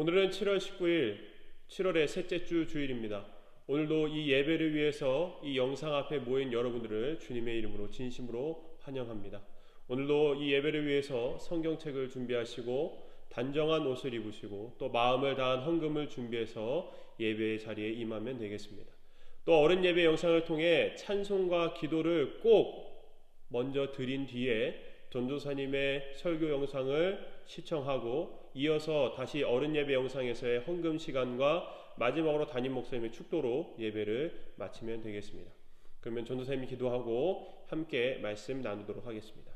오늘은 7월 19일, 7월의 셋째 주 주일입니다. 오늘도 이 예배를 위해서 이 영상 앞에 모인 여러분들을 주님의 이름으로 진심으로 환영합니다. 오늘도 이 예배를 위해서 성경책을 준비하시고 단정한 옷을 입으시고 또 마음을 다한 헌금을 준비해서 예배의 자리에 임하면 되겠습니다. 또 어른 예배 영상을 통해 찬송과 기도를 꼭 먼저 드린 뒤에 전도사님의 설교 영상을 시청하고 이어서 다시 어른 예배 영상에서의 헌금 시간과 마지막으로 담임 목사님의 축도로 예배를 마치면 되겠습니다. 그러면 전도사님이 기도하고 함께 말씀 나누도록 하겠습니다.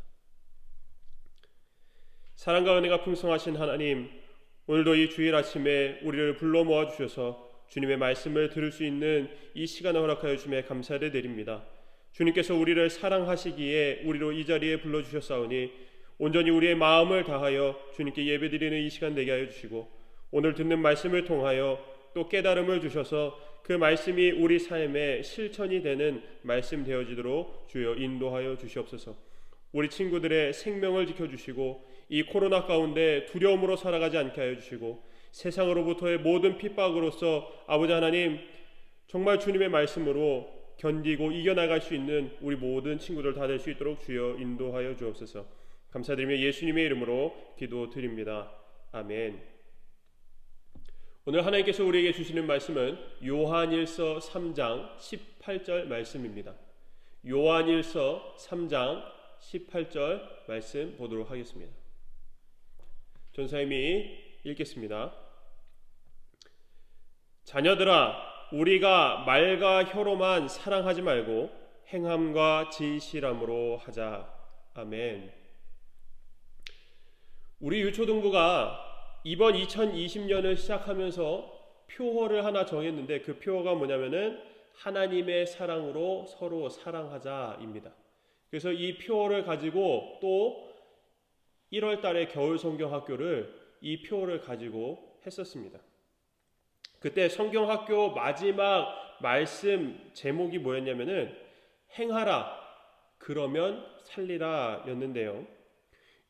사랑과 은혜가 풍성하신 하나님, 오늘도 이 주일 아침에 우리를 불러 모아 주셔서 주님의 말씀을 들을 수 있는 이 시간을 허락하여 주심에 감사를 드립니다. 주님께서 우리를 사랑하시기에 우리로 이 자리에 불러주셨사오니 온전히 우리의 마음을 다하여 주님께 예배드리는 이 시간 되게 하여 주시고 오늘 듣는 말씀을 통하여 또 깨달음을 주셔서 그 말씀이 우리 삶에 실천이 되는 말씀 되어지도록 주여 인도하여 주시옵소서. 우리 친구들의 생명을 지켜주시고 이 코로나 가운데 두려움으로 살아가지 않게 하여 주시고 세상으로부터의 모든 핍박으로서 아버지 하나님 정말 주님의 말씀으로 견디고 이겨나갈 수 있는 우리 모든 친구들 다 될 수 있도록 주여 인도하여 주옵소서. 감사드리며 예수님의 이름으로 기도드립니다. 아멘. 오늘 하나님께서 우리에게 주시는 말씀은 요한일서 3장 18절 말씀입니다. 요한일서 3장 18절 말씀 보도록 하겠습니다. 전사님이 읽겠습니다. 자녀들아, 우리가 말과 혀로만 사랑하지 말고 행함과 진실함으로 하자. 아멘. 우리 유초등부가 이번 2020년을 시작하면서 표어를 하나 정했는데 그 표어가 뭐냐면은 하나님의 사랑으로 서로 사랑하자입니다. 그래서 이 표어를 가지고 또 1월 달에 겨울 성경학교를 이 표어를 가지고 했었습니다. 그때 성경학교 마지막 말씀 제목이 뭐였냐면은 행하라 그러면 살리라 였는데요.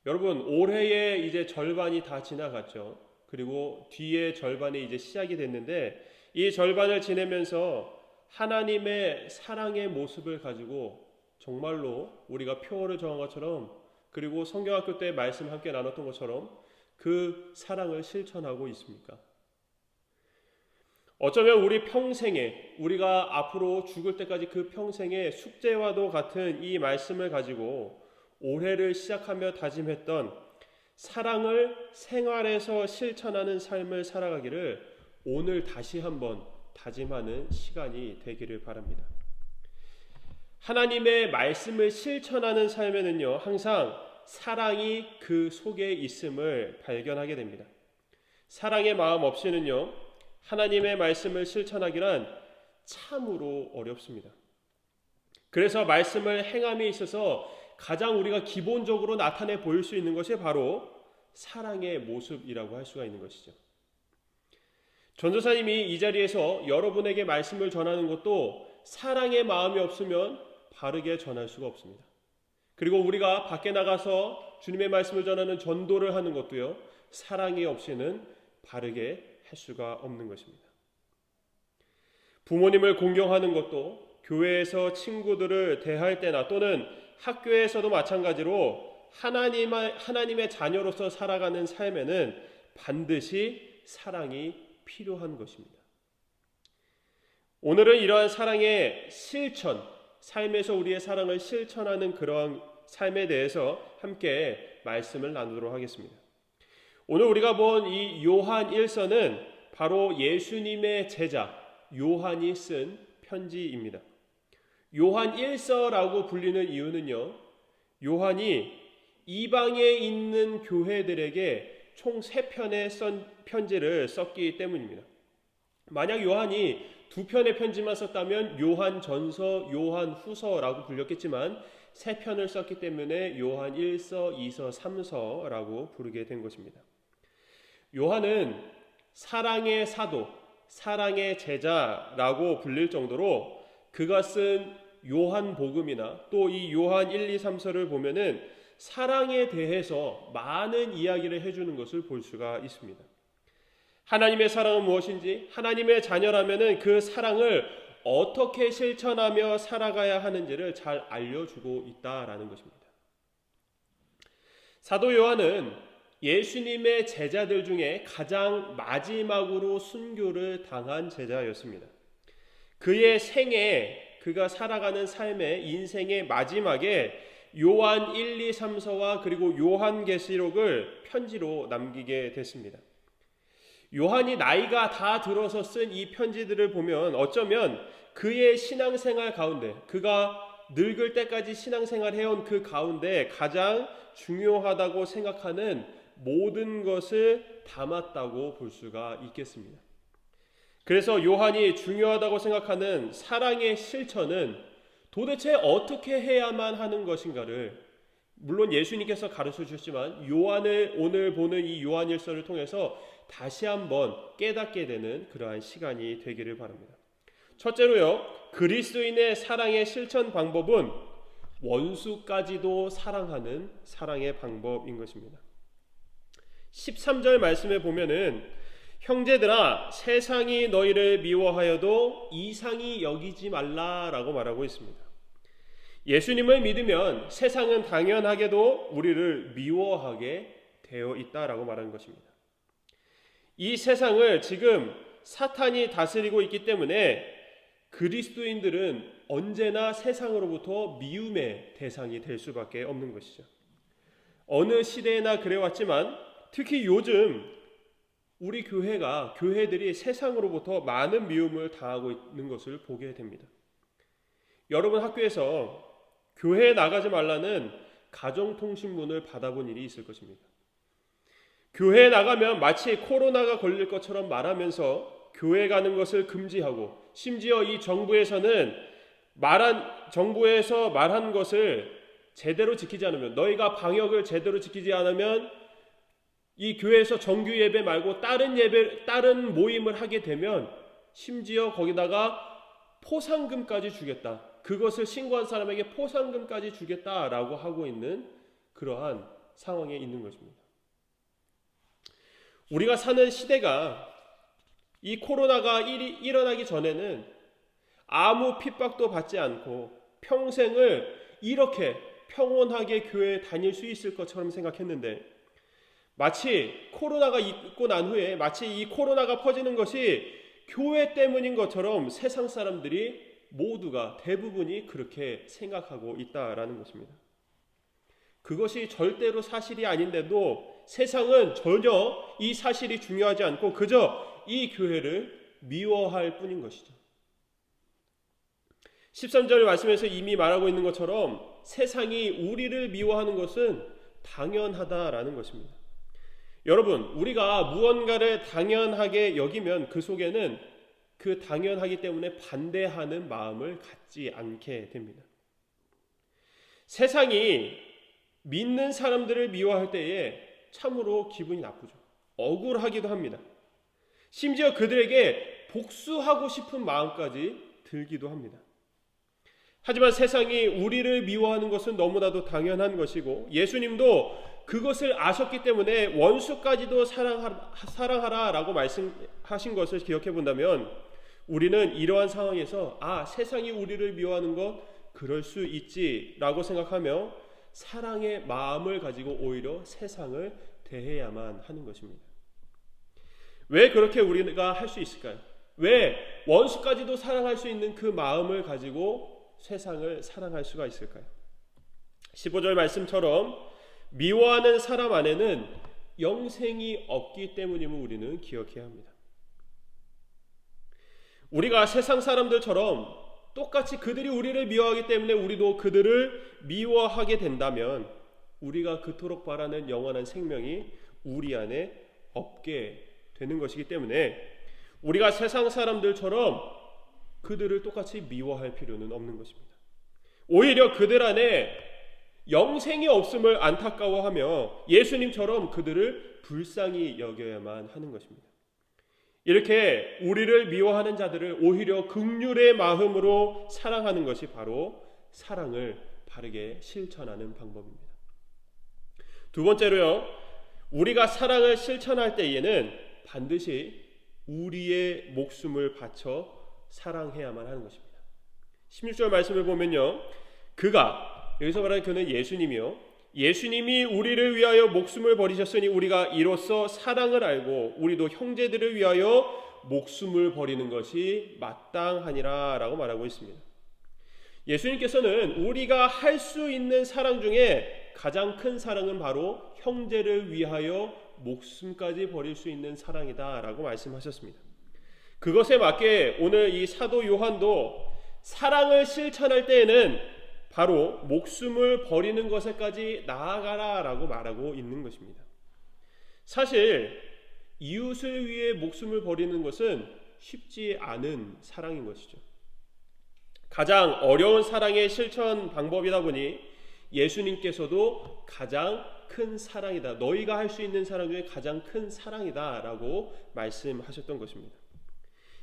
여러분, 올해의 이제 절반이 다 지나갔죠. 그리고 뒤에 절반이 이제 시작이 됐는데 이 절반을 지내면서 하나님의 사랑의 모습을 가지고 정말로 우리가 표어를 정한 것처럼 그리고 성경학교 때 말씀 함께 나눴던 것처럼 그 사랑을 실천하고 있습니까? 어쩌면 우리 평생에 우리가 앞으로 죽을 때까지 그 평생의 숙제와도 같은 이 말씀을 가지고 올해를 시작하며 다짐했던 사랑을 생활에서 실천하는 삶을 살아가기를 오늘 다시 한번 다짐하는 시간이 되기를 바랍니다. 하나님의 말씀을 실천하는 삶에는요, 항상 사랑이 그 속에 있음을 발견하게 됩니다. 사랑의 마음 없이는요, 하나님의 말씀을 실천하기란 참으로 어렵습니다. 그래서 말씀을 행함에 있어서 가장 우리가 기본적으로 나타내 보일 수 있는 것이 바로 사랑의 모습이라고 할 수가 있는 것이죠. 전도사님이 이 자리에서 여러분에게 말씀을 전하는 것도 사랑의 마음이 없으면 바르게 전할 수가 없습니다. 그리고 우리가 밖에 나가서 주님의 말씀을 전하는 전도를 하는 것도요, 사랑이 없이는 바르게 할 수가 없는 것입니다. 부모님을 공경하는 것도 교회에서 친구들을 대할 때나 또는 학교에서도 마찬가지로 하나님의 자녀로서 살아가는 삶에는 반드시 사랑이 필요한 것입니다. 오늘은 이러한 사랑의 실천, 삶에서 우리의 사랑을 실천하는 그러한 삶에 대해서 함께 말씀을 나누도록 하겠습니다. 오늘 우리가 본 이 요한 1서는 바로 예수님의 제자 요한이 쓴 편지입니다. 요한 1서라고 불리는 이유는요, 요한이 이방에 있는 교회들에게 총 3편의 편지를 썼기 때문입니다. 만약 요한이 2편의 편지만 썼다면 요한전서, 요한후서라고 불렸겠지만 3편을 썼기 때문에 요한 1서, 2서, 3서라고 부르게 된 것입니다. 요한은 사랑의 사도, 사랑의 제자라고 불릴 정도로 그가 쓴 요한복음이나 또 이 요한 1, 2, 3서를 보면은 사랑에 대해서 많은 이야기를 해주는 것을 볼 수가 있습니다. 하나님의 사랑은 무엇인지, 하나님의 자녀라면은 그 사랑을 어떻게 실천하며 살아가야 하는지를 잘 알려주고 있다라는 것입니다. 사도 요한은 예수님의 제자들 중에 가장 마지막으로 순교를 당한 제자였습니다. 그의 생애, 그가 살아가는 삶의 인생의 마지막에 요한 1, 2, 3서와 그리고 요한계시록을 편지로 남기게 됐습니다. 요한이 나이가 다 들어서 쓴 이 편지들을 보면 어쩌면 그의 신앙생활 가운데, 그가 늙을 때까지 신앙생활 해온 그 가운데 가장 중요하다고 생각하는 모든 것을 담았다고 볼 수가 있겠습니다. 그래서 요한이 중요하다고 생각하는 사랑의 실천은 도대체 어떻게 해야만 하는 것인가를, 물론 예수님께서 가르쳐 주셨지만 요한을 오늘 보는 이 요한일서를 통해서 다시 한번 깨닫게 되는 그러한 시간이 되기를 바랍니다. 첫째로요, 그리스도인의 사랑의 실천 방법은 원수까지도 사랑하는 사랑의 방법인 것입니다. 13절 말씀에 보면은 형제들아 세상이 너희를 미워하여도 이상히 여기지 말라라고 말하고 있습니다. 예수님을 믿으면 세상은 당연하게도 우리를 미워하게 되어 있다라고 말하는 것입니다. 이 세상을 지금 사탄이 다스리고 있기 때문에 그리스도인들은 언제나 세상으로부터 미움의 대상이 될 수밖에 없는 것이죠. 어느 시대에나 그래왔지만 특히 요즘 우리 교회들이 세상으로부터 많은 미움을 당하고 있는 것을 보게 됩니다. 여러분 학교에서 교회에 나가지 말라는 가정통신문을 받아본 일이 있을 것입니다. 교회에 나가면 마치 코로나가 걸릴 것처럼 말하면서 교회 가는 것을 금지하고, 심지어 이 정부에서 말한 것을 제대로 지키지 않으면, 너희가 방역을 제대로 지키지 않으면 이 교회에서 정규 예배 말고 다른 모임을 하게 되면 심지어 거기다가 포상금까지 주겠다, 그것을 신고한 사람에게 포상금까지 주겠다라고 하고 있는 그러한 상황에 있는 것입니다. 우리가 사는 시대가 이 코로나가 일어나기 전에는 아무 핍박도 받지 않고 평생을 이렇게 평온하게 교회에 다닐 수 있을 것처럼 생각했는데, 마치 코로나가 있고 난 후에 마치 이 코로나가 퍼지는 것이 교회 때문인 것처럼 세상 사람들이 모두가 대부분이 그렇게 생각하고 있다라는 것입니다. 그것이 절대로 사실이 아닌데도 세상은 전혀 이 사실이 중요하지 않고 그저 이 교회를 미워할 뿐인 것이죠. 13절 말씀에서 이미 말하고 있는 것처럼 세상이 우리를 미워하는 것은 당연하다라는 것입니다. 여러분, 우리가 무언가를 당연하게 여기면 그 속에는 그 당연하기 때문에 반대하는 마음을 갖지 않게 됩니다. 세상이 믿는 사람들을 미워할 때에 참으로 기분이 나쁘죠. 억울하기도 합니다. 심지어 그들에게 복수하고 싶은 마음까지 들기도 합니다. 하지만 세상이 우리를 미워하는 것은 너무나도 당연한 것이고, 예수님도 그것을 아셨기 때문에 원수까지도 사랑하라라고 말씀하신 것을 기억해 본다면 우리는 이러한 상황에서 세상이 우리를 미워하는 것 그럴 수 있지라고 생각하며 사랑의 마음을 가지고 오히려 세상을 대해야만 하는 것입니다. 왜 그렇게 우리가 할 수 있을까요? 왜 원수까지도 사랑할 수 있는 그 마음을 가지고 세상을 사랑할 수가 있을까요? 15절 말씀처럼 미워하는 사람 안에는 영생이 없기 때문임을 우리는 기억해야 합니다. 우리가 세상 사람들처럼 똑같이 그들이 우리를 미워하기 때문에 우리도 그들을 미워하게 된다면 우리가 그토록 바라는 영원한 생명이 우리 안에 없게 되는 것이기 때문에 우리가 세상 사람들처럼 그들을 똑같이 미워할 필요는 없는 것입니다. 오히려 그들 안에 영생이 없음을 안타까워하며 예수님처럼 그들을 불쌍히 여겨야만 하는 것입니다. 이렇게 우리를 미워하는 자들을 오히려 긍휼의 마음으로 사랑하는 것이 바로 사랑을 바르게 실천하는 방법입니다. 두 번째로요, 우리가 사랑을 실천할 때에는 반드시 우리의 목숨을 바쳐 사랑해야만 하는 것입니다. 16절 말씀을 보면요, 그가, 여기서 말하는 그는 예수님이요, 예수님이 우리를 위하여 목숨을 버리셨으니 우리가 이로써 사랑을 알고 우리도 형제들을 위하여 목숨을 버리는 것이 마땅하니라 라고 말하고 있습니다. 예수님께서는 우리가 할 수 있는 사랑 중에 가장 큰 사랑은 바로 형제를 위하여 목숨까지 버릴 수 있는 사랑이다 라고 말씀하셨습니다. 그것에 맞게 오늘 이 사도 요한도 사랑을 실천할 때에는 바로 목숨을 버리는 것에까지 나아가라 라고 말하고 있는 것입니다. 사실 이웃을 위해 목숨을 버리는 것은 쉽지 않은 사랑인 것이죠. 가장 어려운 사랑의 실천 방법이다 보니 예수님께서도 가장 큰 사랑이다, 너희가 할 수 있는 사랑 중에 가장 큰 사랑이다 라고 말씀하셨던 것입니다.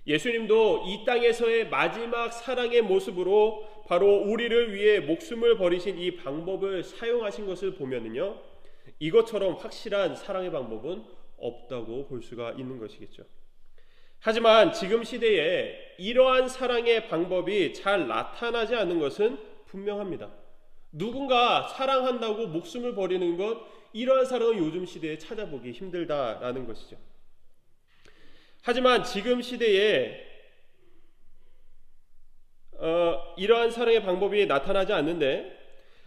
예수님도 이 땅에서의 마지막 사랑의 모습으로 바로 우리를 위해 목숨을 버리신 이 방법을 사용하신 것을 보면은요, 이것처럼 확실한 사랑의 방법은 없다고 볼 수가 있는 것이겠죠. 하지만 지금 시대에 이러한 사랑의 방법이 잘 나타나지 않는 것은 분명합니다. 누군가 사랑한다고 목숨을 버리는 것, 이러한 사랑은 요즘 시대에 찾아보기 힘들다라는 것이죠. 하지만 지금 시대에 이러한 사랑의 방법이 나타나지 않는데,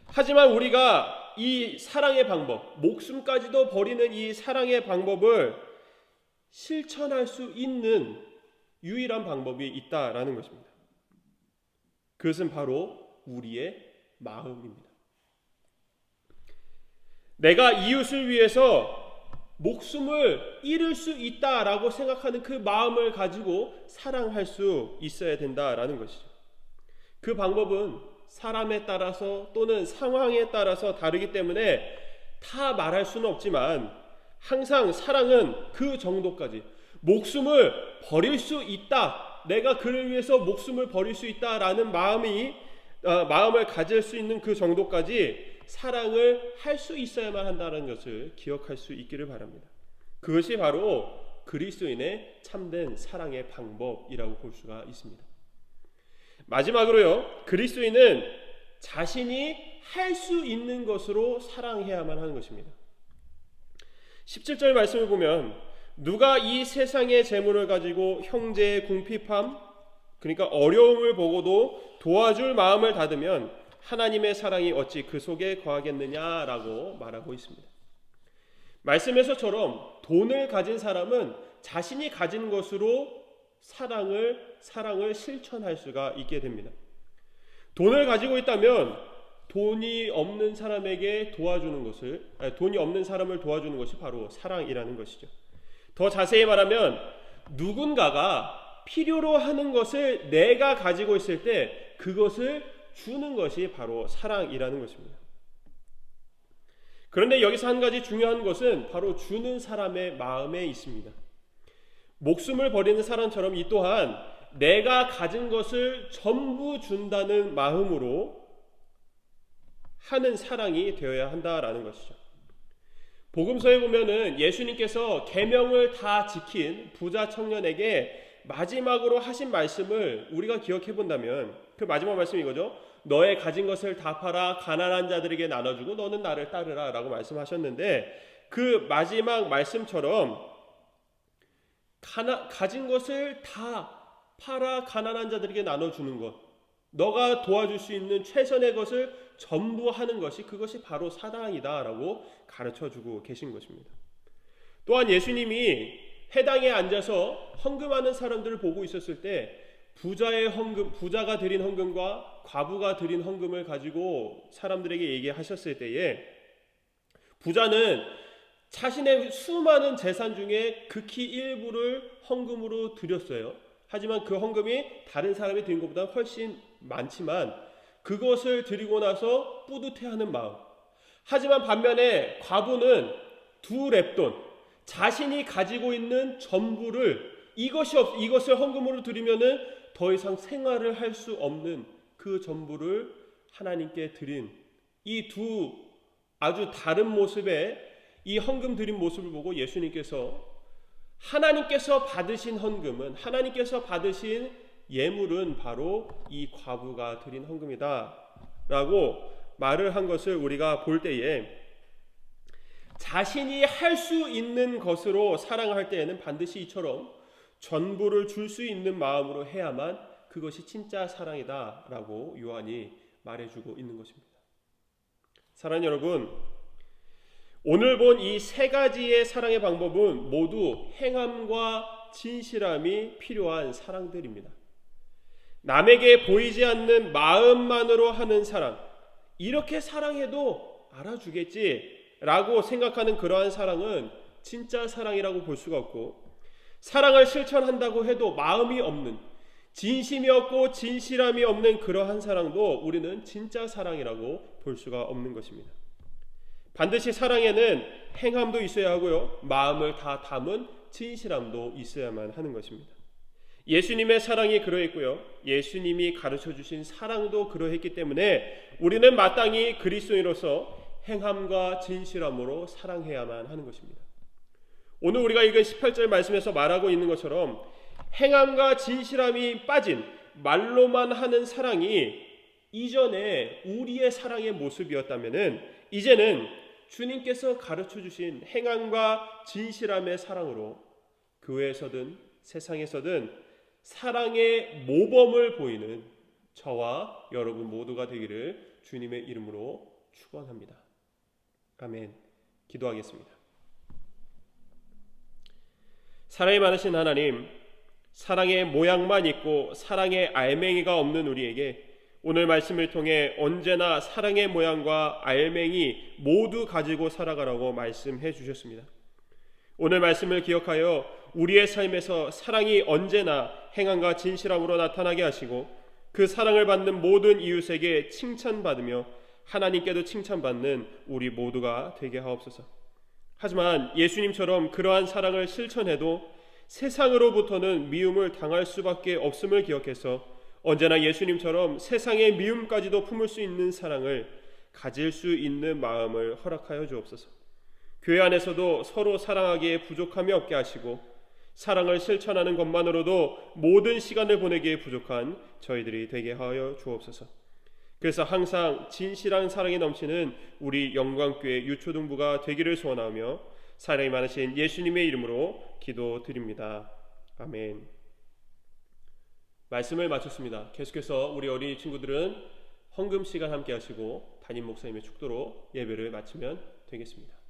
하지만 우리가 이 사랑의 방법, 목숨까지도 버리는 이 사랑의 방법을 실천할 수 있는 유일한 방법이 있다라는 것입니다. 그것은 바로 우리의 마음입니다. 내가 이웃을 위해서 목숨을 잃을 수 있다라고 생각하는 그 마음을 가지고 사랑할 수 있어야 된다라는 것이죠. 그 방법은 사람에 따라서 또는 상황에 따라서 다르기 때문에 다 말할 수는 없지만, 항상 사랑은 그 정도까지, 목숨을 버릴 수 있다, 내가 그를 위해서 목숨을 버릴 수 있다라는 마음을 가질 수 있는 그 정도까지 사랑을 할 수 있어야만 한다는 것을 기억할 수 있기를 바랍니다. 그것이 바로 그리스도인의 참된 사랑의 방법이라고 볼 수가 있습니다. 마지막으로요, 그리스도인은 자신이 할 수 있는 것으로 사랑해야만 하는 것입니다. 17절 말씀을 보면, 누가 이 세상의 재물을 가지고 형제의 궁핍함, 그러니까 어려움을 보고도 도와줄 마음을 닫으면 하나님의 사랑이 어찌 그 속에 거하겠느냐라고 말하고 있습니다. 말씀에서처럼 돈을 가진 사람은 자신이 가진 것으로 사랑을 실천할 수가 있게 됩니다. 돈을 가지고 있다면 돈이 없는 사람에게 돈이 없는 사람을 도와주는 것이 바로 사랑이라는 것이죠. 더 자세히 말하면 누군가가 필요로 하는 것을 내가 가지고 있을 때 그것을 주는 것이 바로 사랑이라는 것입니다. 그런데 여기서 한 가지 중요한 것은 바로 주는 사람의 마음에 있습니다. 목숨을 버리는 사람처럼 이 또한 내가 가진 것을 전부 준다는 마음으로 하는 사랑이 되어야 한다라는 것이죠. 복음서에 보면은 예수님께서 계명을 다 지킨 부자 청년에게 마지막으로 하신 말씀을 우리가 기억해 본다면, 그 마지막 말씀이 이거죠. 너의 가진 것을 다 팔아 가난한 자들에게 나눠주고 너는 나를 따르라 라고 말씀하셨는데, 그 마지막 말씀처럼 가진 것을 다 팔아 가난한 자들에게 나눠주는 것, 너가 도와줄 수 있는 최선의 것을 전부 하는 것이, 그것이 바로 사랑이다 라고 가르쳐주고 계신 것입니다. 또한 예수님이 회당에 앉아서 헌금하는 사람들을 보고 있었을 때 부자가 드린 헌금과 과부가 드린 헌금을 가지고 사람들에게 얘기하셨을 때에, 부자는 자신의 수많은 재산 중에 극히 일부를 헌금으로 드렸어요. 하지만 그 헌금이 다른 사람이 드린 것보다 훨씬 많지만 그것을 드리고 나서 뿌듯해하는 마음. 하지만 반면에 과부는 2렙돈, 자신이 가지고 있는 전부를 이것을 헌금으로 드리면은 더 이상 생활을 할 수 없는 그 전부를 하나님께 드린 이 두 아주 다른 모습의 이 헌금 드린 모습을 보고 예수님께서 하나님께서 받으신 헌금은, 하나님께서 받으신 예물은 바로 이 과부가 드린 헌금이다 라고 말을 한 것을 우리가 볼 때에, 자신이 할 수 있는 것으로 사랑할 때에는 반드시 이처럼 전부를 줄 수 있는 마음으로 해야만 그것이 진짜 사랑이다 라고 요한이 말해주고 있는 것입니다. 사랑하는 여러분, 오늘 본 이 세 가지의 사랑의 방법은 모두 행함과 진실함이 필요한 사랑들입니다. 남에게 보이지 않는 마음만으로 하는 사랑, 이렇게 사랑해도 알아주겠지 라고 생각하는 그러한 사랑은 진짜 사랑이라고 볼 수가 없고, 사랑을 실천한다고 해도 마음이 없는, 진심이 없고 진실함이 없는 그러한 사랑도 우리는 진짜 사랑이라고 볼 수가 없는 것입니다. 반드시 사랑에는 행함도 있어야 하고요, 마음을 다 담은 진실함도 있어야만 하는 것입니다. 예수님의 사랑이 그러했고요, 예수님이 가르쳐 주신 사랑도 그러했기 때문에 우리는 마땅히 그리스도인으로서 행함과 진실함으로 사랑해야만 하는 것입니다. 오늘 우리가 읽은 18절 말씀에서 말하고 있는 것처럼 행함과 진실함이 빠진 말로만 하는 사랑이 이전에 우리의 사랑의 모습이었다면, 이제는 주님께서 가르쳐 주신 행함과 진실함의 사랑으로 교회에서든 세상에서든 사랑의 모범을 보이는 저와 여러분 모두가 되기를 주님의 이름으로 축원합니다. 아멘. 기도하겠습니다. 사랑이 많으신 하나님, 사랑의 모양만 있고 사랑의 알맹이가 없는 우리에게 오늘 말씀을 통해 언제나 사랑의 모양과 알맹이 모두 가지고 살아가라고 말씀해 주셨습니다. 오늘 말씀을 기억하여 우리의 삶에서 사랑이 언제나 행함과 진실함으로 나타나게 하시고, 그 사랑을 받는 모든 이웃에게 칭찬받으며 하나님께도 칭찬받는 우리 모두가 되게 하옵소서. 하지만 예수님처럼 그러한 사랑을 실천해도 세상으로부터는 미움을 당할 수밖에 없음을 기억해서 언제나 예수님처럼 세상의 미움까지도 품을 수 있는 사랑을 가질 수 있는 마음을 허락하여 주옵소서. 교회 안에서도 서로 사랑하기에 부족함이 없게 하시고, 사랑을 실천하는 것만으로도 모든 시간을 보내기에 부족한 저희들이 되게 하여 주옵소서. 그래서 항상 진실한 사랑이 넘치는 우리 영광교회 유초등부가 되기를 소원하며 사랑이 많으신 예수님의 이름으로 기도드립니다. 아멘. 말씀을 마쳤습니다. 계속해서 우리 어린이 친구들은 헌금 시간 함께 하시고 담임 목사님의 축도로 예배를 마치면 되겠습니다.